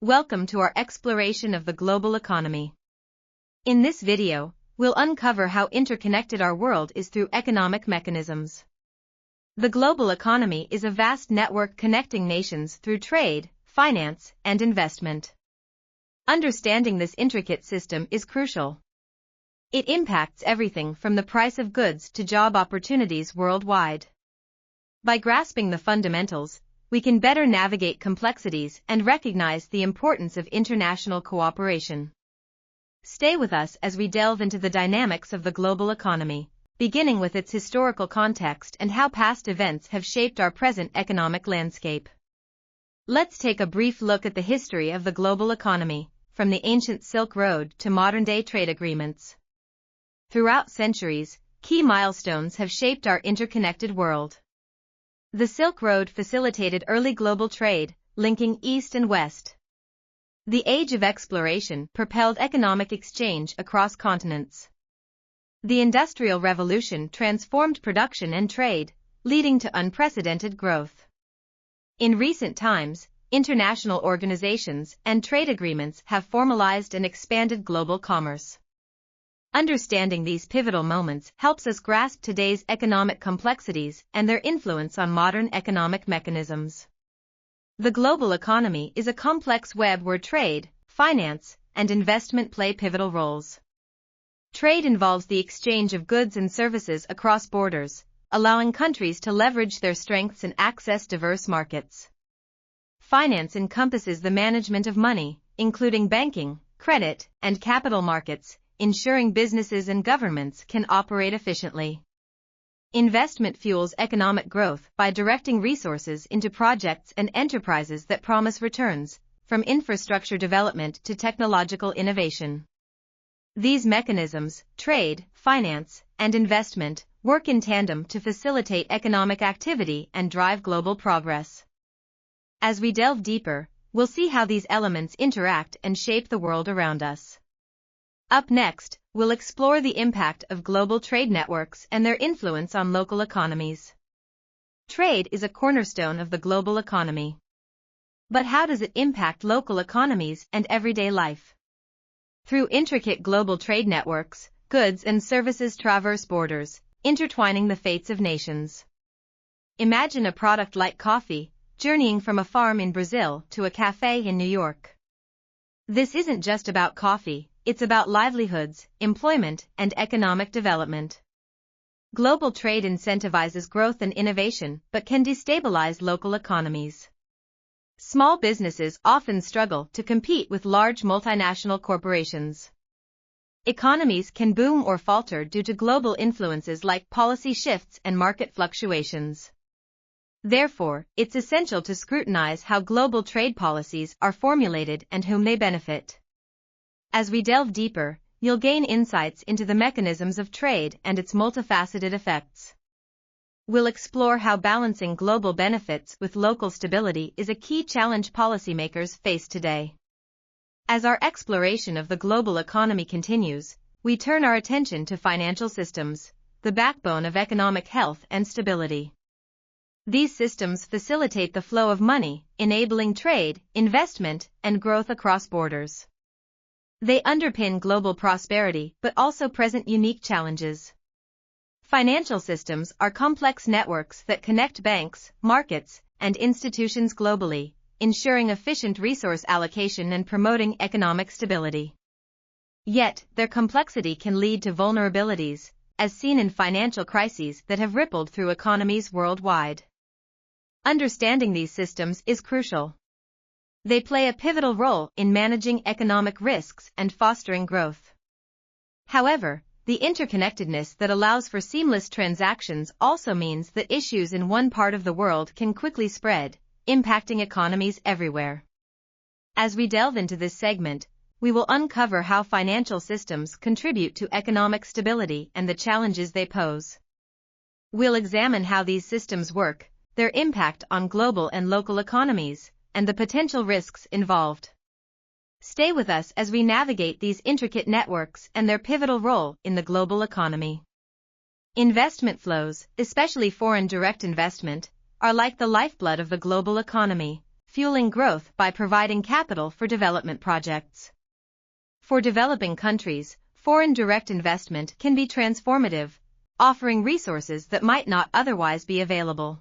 Welcome to our exploration of the global economy. In this video, we'll uncover how interconnected our world is through economic mechanisms. The global economy is a vast network connecting nations through trade, finance, and investment. Understanding this intricate system is crucial. It impacts everything from the price of goods to job opportunities worldwide. By grasping the fundamentals, we can better navigate complexities and recognize the importance of international cooperation. Stay with us as we delve into the dynamics of the global economy, beginning with its historical context and how past events have shaped our present economic landscape. Let's take a brief look at the history of the global economy, from the ancient Silk Road to modern-day trade agreements. Throughout centuries, key milestones have shaped our interconnected world. The Silk Road facilitated early global trade, linking East and West. The Age of Exploration propelled economic exchange across continents. The Industrial Revolution transformed production and trade, leading to unprecedented growth. In recent times, international organizations and trade agreements have formalized and expanded global commerce. Understanding these pivotal moments helps us grasp today's economic complexities and their influence on modern economic mechanisms. The global economy is a complex web where trade, finance, and investment play pivotal roles. Trade involves the exchange of goods and services across borders, allowing countries to leverage their strengths and access diverse markets. Finance encompasses the management of money, including banking, credit, and capital markets, ensuring businesses and governments can operate efficiently. Investment fuels economic growth by directing resources into projects and enterprises that promise returns, from infrastructure development to technological innovation. These mechanisms, trade, finance, and investment, work in tandem to facilitate economic activity and drive global progress. As we delve deeper, we'll see how these elements interact and shape the world around us. Up next, we'll explore the impact of global trade networks and their influence on local economies. Trade is a cornerstone of the global economy. But how does it impact local economies and everyday life? Through intricate global trade networks, goods and services traverse borders, intertwining the fates of nations. Imagine a product like coffee, journeying from a farm in Brazil to a cafe in New York. This isn't just about coffee. It's about livelihoods, employment, and economic development. Global trade incentivizes growth and innovation, but can destabilize local economies. Small businesses often struggle to compete with large multinational corporations. Economies can boom or falter due to global influences like policy shifts and market fluctuations. Therefore, it's essential to scrutinize how global trade policies are formulated and whom they benefit. As we delve deeper, you'll gain insights into the mechanisms of trade and its multifaceted effects. We'll explore how balancing global benefits with local stability is a key challenge policymakers face today. As our exploration of the global economy continues, we turn our attention to financial systems, the backbone of economic health and stability. These systems facilitate the flow of money, enabling trade, investment, and growth across borders. They underpin global prosperity but also present unique challenges. Financial systems are complex networks that connect banks, markets, and institutions globally, ensuring efficient resource allocation and promoting economic stability. Yet, their complexity can lead to vulnerabilities, as seen in financial crises that have rippled through economies worldwide. Understanding these systems is crucial. They play a pivotal role in managing economic risks and fostering growth. However, the interconnectedness that allows for seamless transactions also means that issues in one part of the world can quickly spread, impacting economies everywhere. As we delve into this segment, we will uncover how financial systems contribute to economic stability and the challenges they pose. We'll examine how these systems work, their impact on global and local economies, and the potential risks involved. Stay with us as we navigate these intricate networks and their pivotal role in the global economy. Investment flows, especially foreign direct investment, are like the lifeblood of the global economy, fueling growth by providing capital for development projects. For developing countries, foreign direct investment can be transformative, offering resources that might not otherwise be available.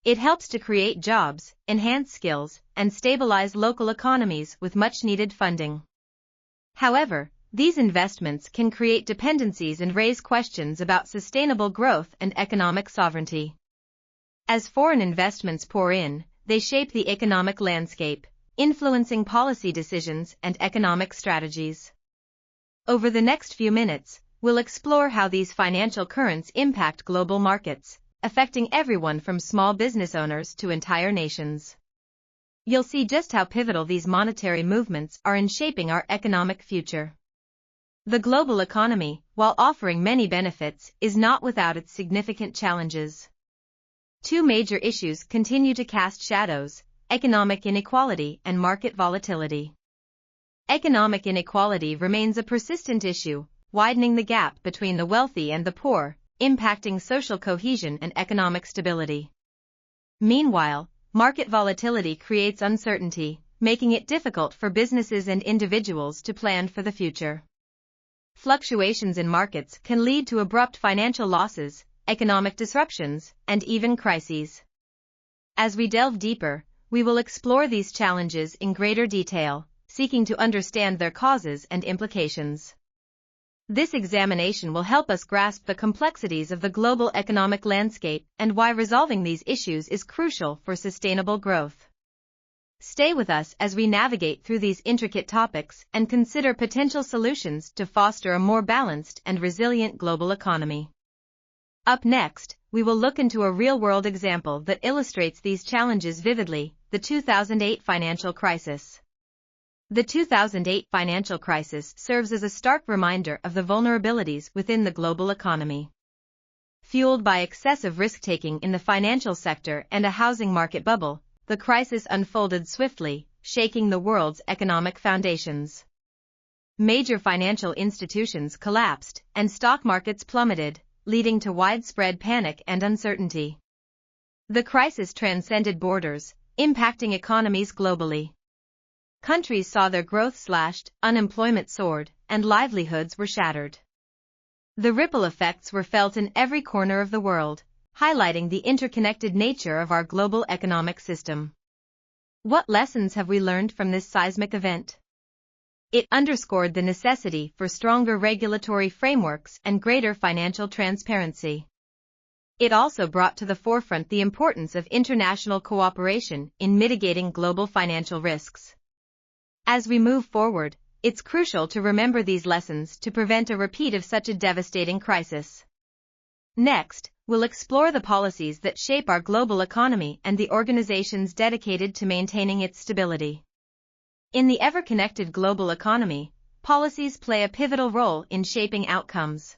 It helps to create jobs, enhance skills, and stabilize local economies with much-needed funding. However, these investments can create dependencies and raise questions about sustainable growth and economic sovereignty. As foreign investments pour in, they shape the economic landscape, influencing policy decisions and economic strategies. Over the next few minutes, we'll explore how these financial currents impact global markets, affecting everyone from small business owners to entire nations. You'll see just how pivotal these monetary movements are in shaping our economic future. The global economy, while offering many benefits, is not without its significant challenges. Two major issues continue to cast shadows: economic inequality and market volatility. Economic inequality remains a persistent issue, widening the gap between the wealthy and the poor, impacting social cohesion and economic stability. Meanwhile, market volatility creates uncertainty, making it difficult for businesses and individuals to plan for the future. Fluctuations in markets can lead to abrupt financial losses, economic disruptions, and even crises. As we delve deeper, we will explore these challenges in greater detail, seeking to understand their causes and implications. This examination will help us grasp the complexities of the global economic landscape and why resolving these issues is crucial for sustainable growth. Stay with us as we navigate through these intricate topics and consider potential solutions to foster a more balanced and resilient global economy. Up next, we will look into a real-world example that illustrates these challenges vividly: the 2008 financial crisis. The 2008 financial crisis serves as a stark reminder of the vulnerabilities within the global economy. Fueled by excessive risk-taking in the financial sector and a housing market bubble, the crisis unfolded swiftly, shaking the world's economic foundations. Major financial institutions collapsed, and stock markets plummeted, leading to widespread panic and uncertainty. The crisis transcended borders, impacting economies globally. Countries saw their growth slashed, unemployment soared, and livelihoods were shattered. The ripple effects were felt in every corner of the world, highlighting the interconnected nature of our global economic system. What lessons have we learned from this seismic event? It underscored the necessity for stronger regulatory frameworks and greater financial transparency. It also brought to the forefront the importance of international cooperation in mitigating global financial risks. As we move forward, it's crucial to remember these lessons to prevent a repeat of such a devastating crisis. Next, we'll explore the policies that shape our global economy and the organizations dedicated to maintaining its stability. In the ever-connected global economy, policies play a pivotal role in shaping outcomes.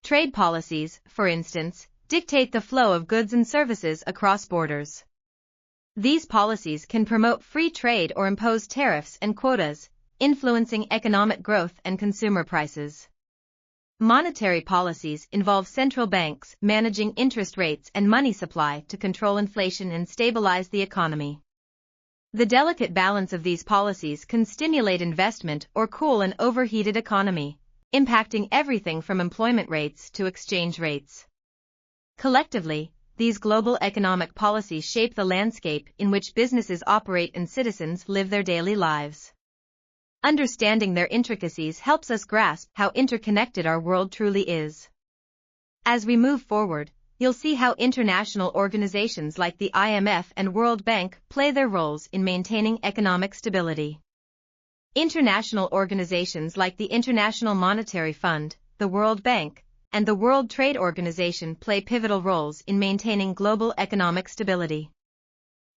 Trade policies, for instance, dictate the flow of goods and services across borders. These policies can promote free trade or impose tariffs and quotas, influencing economic growth and consumer prices. Monetary policies involve central banks managing interest rates and money supply to control inflation and stabilize the economy. The delicate balance of these policies can stimulate investment or cool an overheated economy, impacting everything from employment rates to exchange rates. Collectively, these global economic policies shape the landscape in which businesses operate and citizens live their daily lives. Understanding their intricacies helps us grasp how interconnected our world truly is. As we move forward, you'll see how international organizations like the IMF and World Bank play their roles in maintaining economic stability. International organizations like the International Monetary Fund, the World Bank, and the World Trade Organization play pivotal roles in maintaining global economic stability.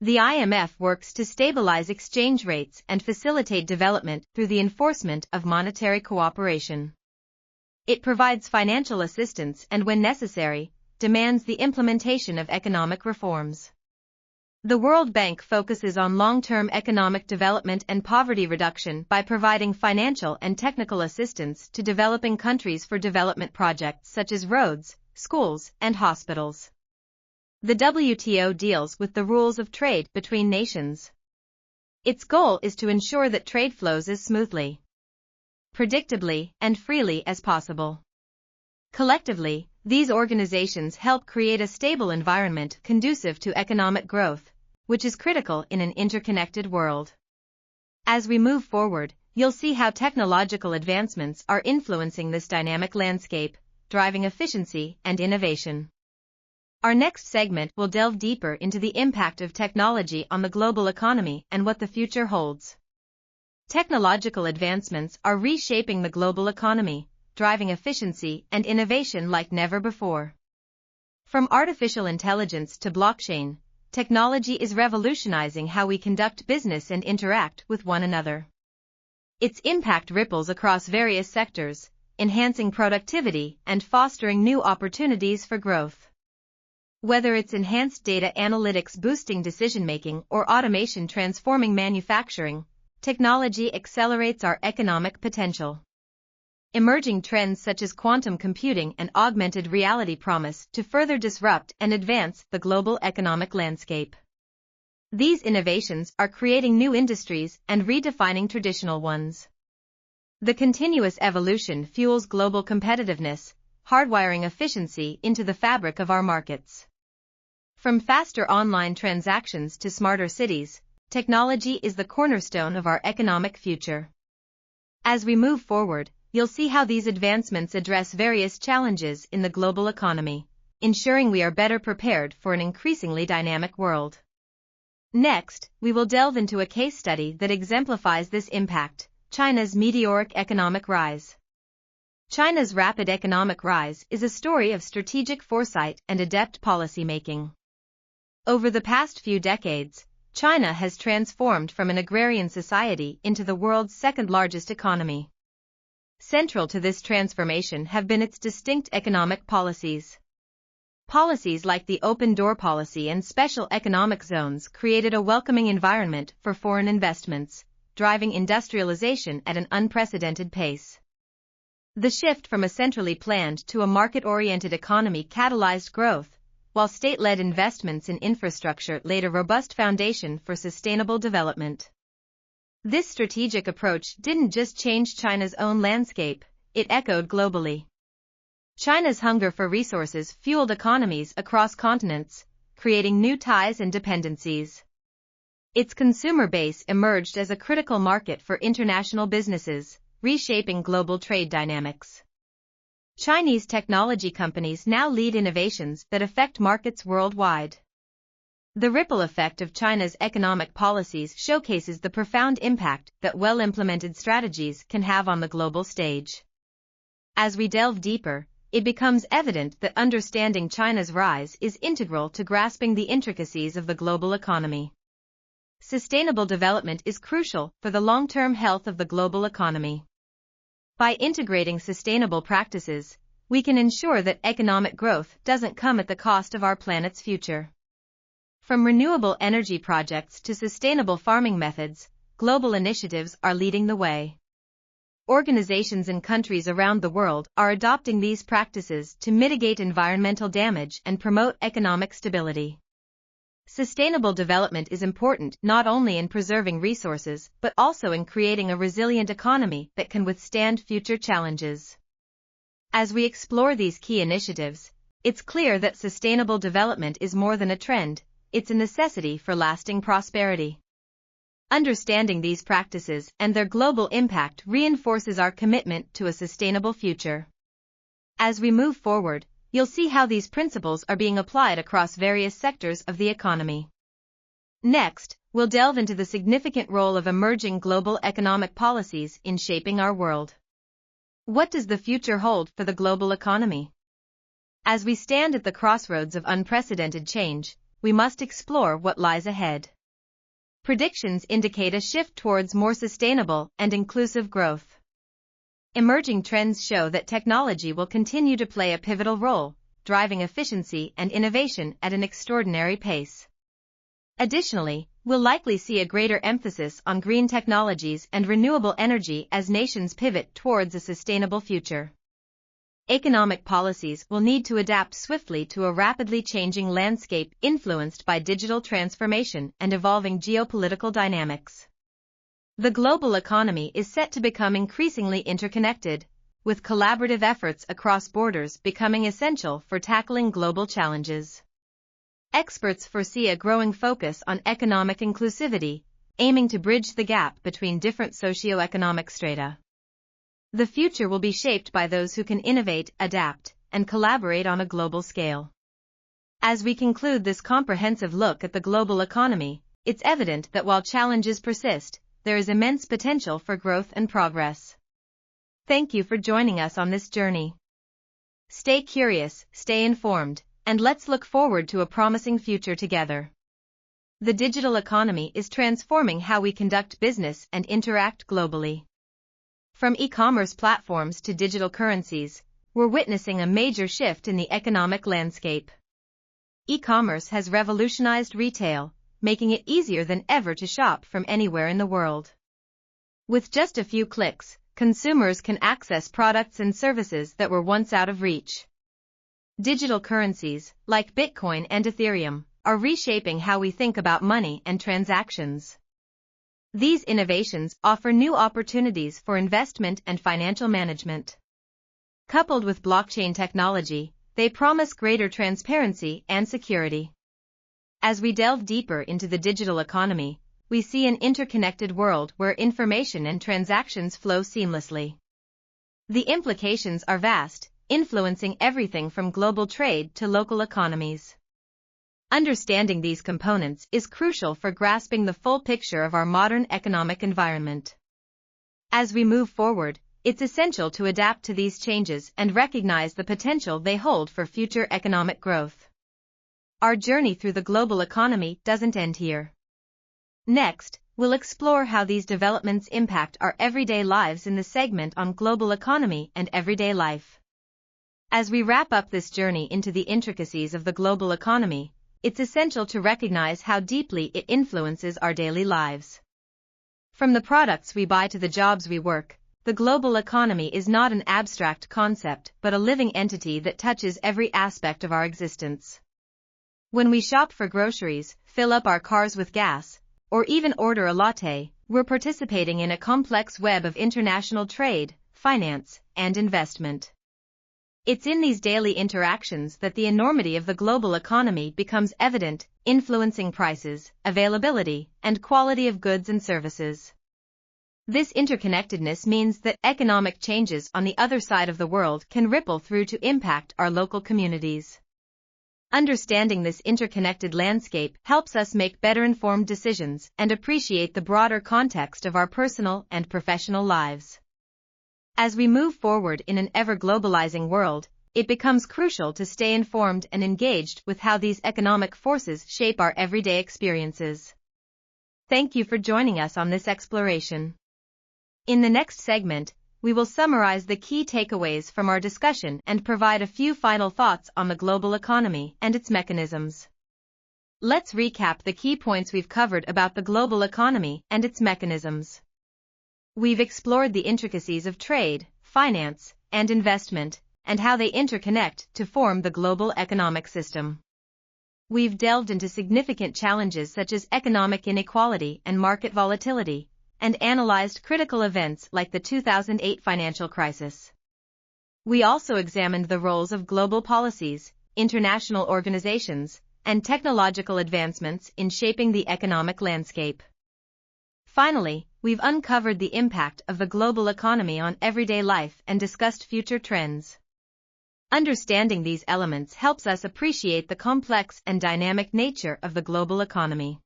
The IMF works to stabilize exchange rates and facilitate development through the enforcement of monetary cooperation. It provides financial assistance and, when necessary, demands the implementation of economic reforms. The World Bank focuses on long-term economic development and poverty reduction by providing financial and technical assistance to developing countries for development projects such as roads, schools, and hospitals. The WTO deals with the rules of trade between nations. Its goal is to ensure that trade flows as smoothly, predictably, and freely as possible. Collectively, these organizations help create a stable environment conducive to economic growth, which is critical in an interconnected world. As we move forward, you'll see how technological advancements are influencing this dynamic landscape, driving efficiency and innovation. Our next segment will delve deeper into the impact of technology on the global economy and what the future holds. Technological advancements are reshaping the global economy, driving efficiency and innovation like never before. From artificial intelligence to blockchain, technology is revolutionizing how we conduct business and interact with one another. Its impact ripples across various sectors, enhancing productivity and fostering new opportunities for growth. Whether it's enhanced data analytics boosting decision-making or automation transforming manufacturing, technology accelerates our economic potential. Emerging trends such as quantum computing and augmented reality promise to further disrupt and advance the global economic landscape. These innovations are creating new industries and redefining traditional ones. The continuous evolution fuels global competitiveness, hardwiring efficiency into the fabric of our markets. From faster online transactions to smarter cities, technology is the cornerstone of our economic future. As we move forward, you'll see how these advancements address various challenges in the global economy, ensuring we are better prepared for an increasingly dynamic world. Next, we will delve into a case study that exemplifies this impact: China's meteoric economic rise. China's rapid economic rise is a story of strategic foresight and adept policymaking. Over the past few decades, China has transformed from an agrarian society into the world's second-largest economy. Central to this transformation have been its distinct economic policies. Policies like the open door policy and special economic zones created a welcoming environment for foreign investments, driving industrialization at an unprecedented pace. The shift from a centrally planned to a market-oriented economy catalyzed growth, while state-led investments in infrastructure laid a robust foundation for sustainable development. This strategic approach didn't just change China's own landscape, it echoed globally. China's hunger for resources fueled economies across continents, creating new ties and dependencies. Its consumer base emerged as a critical market for international businesses, reshaping global trade dynamics. Chinese technology companies now lead innovations that affect markets worldwide. The ripple effect of China's economic policies showcases the profound impact that well-implemented strategies can have on the global stage. As we delve deeper, it becomes evident that understanding China's rise is integral to grasping the intricacies of the global economy. Sustainable development is crucial for the long-term health of the global economy. By integrating sustainable practices, we can ensure that economic growth doesn't come at the cost of our planet's future. From renewable energy projects to sustainable farming methods, global initiatives are leading the way. Organizations in countries around the world are adopting these practices to mitigate environmental damage and promote economic stability. Sustainable development is important not only in preserving resources but also in creating a resilient economy that can withstand future challenges. As we explore these key initiatives, it's clear that sustainable development is more than a trend, it's a necessity for lasting prosperity. Understanding these practices and their global impact reinforces our commitment to a sustainable future. As we move forward, you'll see how these principles are being applied across various sectors of the economy. Next, we'll delve into the significant role of emerging global economic policies in shaping our world. What does the future hold for the global economy? As we stand at the crossroads of unprecedented change, we must explore what lies ahead. Predictions indicate a shift towards more sustainable and inclusive growth. Emerging trends show that technology will continue to play a pivotal role, driving efficiency and innovation at an extraordinary pace. Additionally, we'll likely see a greater emphasis on green technologies and renewable energy as nations pivot towards a sustainable future. economic policies will need to adapt swiftly to a rapidly changing landscape influenced by digital transformation and evolving geopolitical dynamics. The global economy is set to become increasingly interconnected, with collaborative efforts across borders becoming essential for tackling global challenges. Experts foresee a growing focus on economic inclusivity, aiming to bridge the gap between different socioeconomic strata. The future will be shaped by those who can innovate, adapt, and collaborate on a global scale. As we conclude this comprehensive look at the global economy, it's evident that while challenges persist, there is immense potential for growth and progress. Thank you for joining us on this journey. Stay curious, stay informed, and let's look forward to a promising future together. The digital economy is transforming how we conduct business and interact globally. From e-commerce platforms to digital currencies, we're witnessing a major shift in the economic landscape. E-commerce has revolutionized retail, making it easier than ever to shop from anywhere in the world. With just a few clicks, consumers can access products and services that were once out of reach. Digital currencies, like Bitcoin and Ethereum, are reshaping how we think about money and transactions. These innovations offer new opportunities for investment and financial management. Coupled with blockchain technology, they promise greater transparency and security. As we delve deeper into the digital economy, we see an interconnected world where information and transactions flow seamlessly. The implications are vast, influencing everything from global trade to local economies. Understanding these components is crucial for grasping the full picture of our modern economic environment. As we move forward, it's essential to adapt to these changes and recognize the potential they hold for future economic growth. Our journey through the global economy doesn't end here. Next, we'll explore how these developments impact our everyday lives in the segment on global economy and everyday life. As we wrap up this journey into the intricacies of the global economy, it's essential to recognize how deeply it influences our daily lives. From the products we buy to the jobs we work, the global economy is not an abstract concept but a living entity that touches every aspect of our existence. When we shop for groceries, fill up our cars with gas, or even order a latte, we're participating in a complex web of international trade, finance, and investment. It's in these daily interactions that the enormity of the global economy becomes evident, influencing prices, availability, and quality of goods and services. This interconnectedness means that economic changes on the other side of the world can ripple through to impact our local communities. Understanding this interconnected landscape helps us make better informed decisions and appreciate the broader context of our personal and professional lives. As we move forward in an ever-globalizing world, it becomes crucial to stay informed and engaged with how these economic forces shape our everyday experiences. Thank you for joining us on this exploration. In the next segment, we will summarize the key takeaways from our discussion and provide a few final thoughts on the global economy and its mechanisms. Let's recap the key points we've covered about the global economy and its mechanisms. We've explored the intricacies of trade, finance, and investment, and how they interconnect to form the global economic system. We've delved into significant challenges such as economic inequality and market volatility, and analyzed critical events like the 2008 financial crisis. We also examined the roles of global policies, international organizations, and technological advancements in shaping the economic landscape. Finally, we've uncovered the impact of the global economy on everyday life and discussed future trends. Understanding these elements helps us appreciate the complex and dynamic nature of the global economy.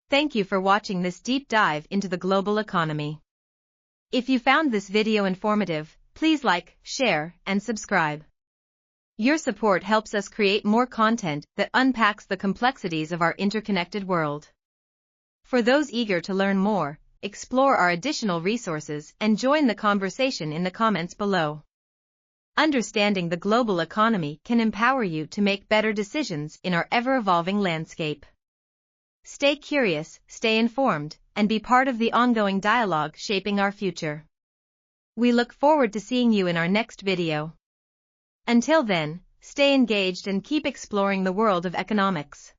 Thank you for watching this deep dive into the global economy. If you found this video informative, please like, share, and subscribe. Your support helps us create more content that unpacks the complexities of our interconnected world. For those eager to learn more, explore our additional resources and join the conversation in the comments below. Understanding the global economy can empower you to make better decisions in our ever-evolving landscape. Stay curious, stay informed, and be part of the ongoing dialogue shaping our future. We look forward to seeing you in our next video. Until then, stay engaged and keep exploring the world of economics.